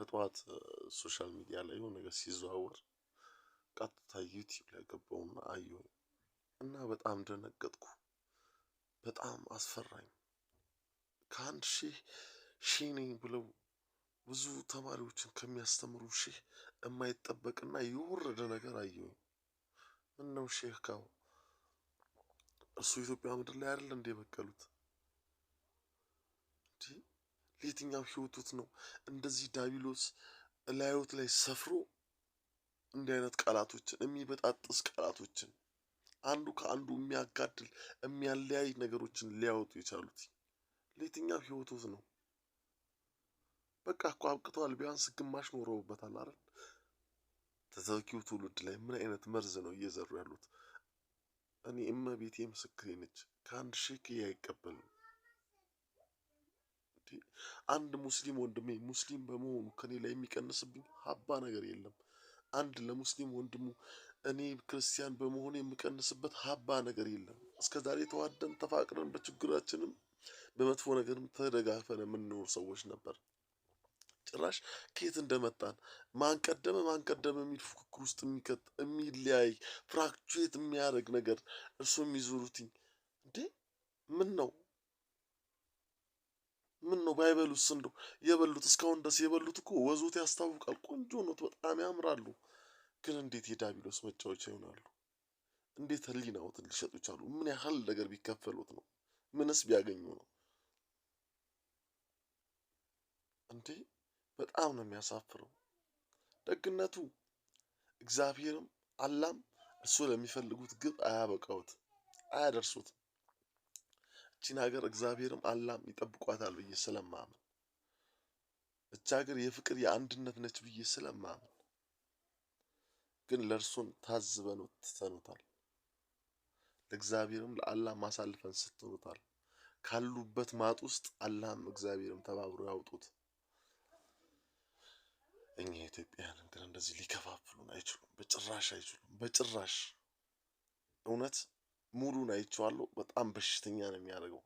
በጠዋት ሶሻል ሚዲያ ላይ የሆነ ነገር ሲዘዋወር ቀጥታ ዩቲዩብ ላይ ገባውና አየሁ እና በጣም ደነገጥኩ። በጣም አስፈራኝ። ከአንድ ሺህ ነኝ ብለው ብዙ ተማሪዎችን ከሚያስተምሩ ሺህ የማይጠበቅና የወረደ ነገር አየሁኝ። ምን ነው ሼህ ካው እርሱ ኢትዮጵያ ምድር ላይ አይደል እንደ በቀሉት? ለየትኛው ህይወቱት ነው እንደዚህ ዳቢሎስ ላዮት ላይ ሰፍሮ እንዲህ አይነት ቃላቶችን የሚበጣጥስ ቃላቶችን አንዱ ከአንዱ የሚያጋድል የሚያለያይ ነገሮችን ሊያወጡ የቻሉት ለየትኛው ህይወቱት ነው? በቃ እኮ አብቅተዋል። ቢያንስ ግማሽ ኖረውበታል አይደል? ተተኪው ትውልድ ላይ ምን አይነት መርዝ ነው እየዘሩ ያሉት? እኔ እመቤቴ ምስክሬ ነች። ከአንድ ሺህ አይቀበልም። አንድ ሙስሊም ወንድሜ ሙስሊም በመሆኑ ከኔ ላይ የሚቀንስብኝ ሀባ ነገር የለም። አንድ ለሙስሊም ወንድሙ እኔ ክርስቲያን በመሆኑ የምቀንስበት ሀባ ነገር የለም። እስከዛሬ ተዋደን ተፋቅረን በችግራችንም በመጥፎ ነገርም ተደጋግፈን የምንኖር ሰዎች ነበር። ጭራሽ ከየት እንደመጣን ማን ቀደመ የሚል ፉክክር ውስጥ የሚከት የሚለያይ ፍራክቹዌት የሚያደርግ ነገር እርሱ የሚዞሩትኝ እንዴ! ምን ነው ባይበሉስ? እንደው የበሉት እስካሁን ድረስ የበሉት እኮ ወዞት ያስታውቃል። ቆንጆ ነው፣ በጣም ያምራሉ። ግን እንዴት የዳቢሎስ መጫወቻ ይሆናሉ? እንዴት ህሊናዎትን ሊሸጡ ቻሉ? ምን ያህል ነገር ቢከፈሉት ነው? ምንስ ቢያገኙ ነው? እንዴ በጣም ነው የሚያሳፍረው። ደግነቱ እግዚአብሔርም አላህም እሱ ለሚፈልጉት ግብ አያደርሱት። እቺን ሀገር እግዚአብሔርም አላህም ይጠብቋታል ብዬ ስለማምን፣ እቺ ሀገር የፍቅር የአንድነት ነች ብዬ ስለማምን፣ ግን ለእርሱን ታዝበነው ትተኑታል። ለእግዚአብሔርም ለአላህ ማሳልፈን ስትኑታል። ካሉበት ማጥ ውስጥ አላህም እግዚአብሔርም ተባብሮ ያውጡት። እኛ ኢትዮጵያውያን ግን እንደዚህ ሊከፋፍሉን አይችሉም። በጭራሽ አይችሉም። በጭራሽ። እውነት ሙሉን አይቼዋለሁ። በጣም በሽተኛ ነው የሚያደርገው።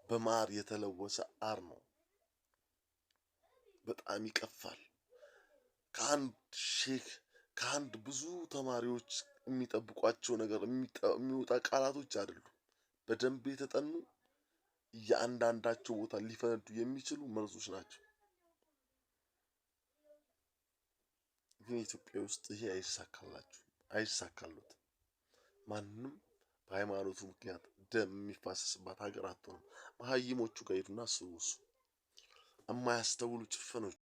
በማር የተለወሰ አር ነው። በጣም ይቀፋል። ከአንድ ብዙ ተማሪዎች የሚጠብቋቸው ነገር የሚወጣ ቃላቶች አይደሉም። በደንብ የተጠኑ እያንዳንዳቸው ቦታ ሊፈነዱ የሚችሉ መርዞች ናቸው። ግን ኢትዮጵያ ውስጥ ይሄ አይሳካሉትም። ማንም በሃይማኖቱ ምክንያት ደም የሚፋሰስባት ሀገር አትሆንም። መሀይሞቹ ጋር ሄዱና እሱ የማያስተውሉ ጭፍኖች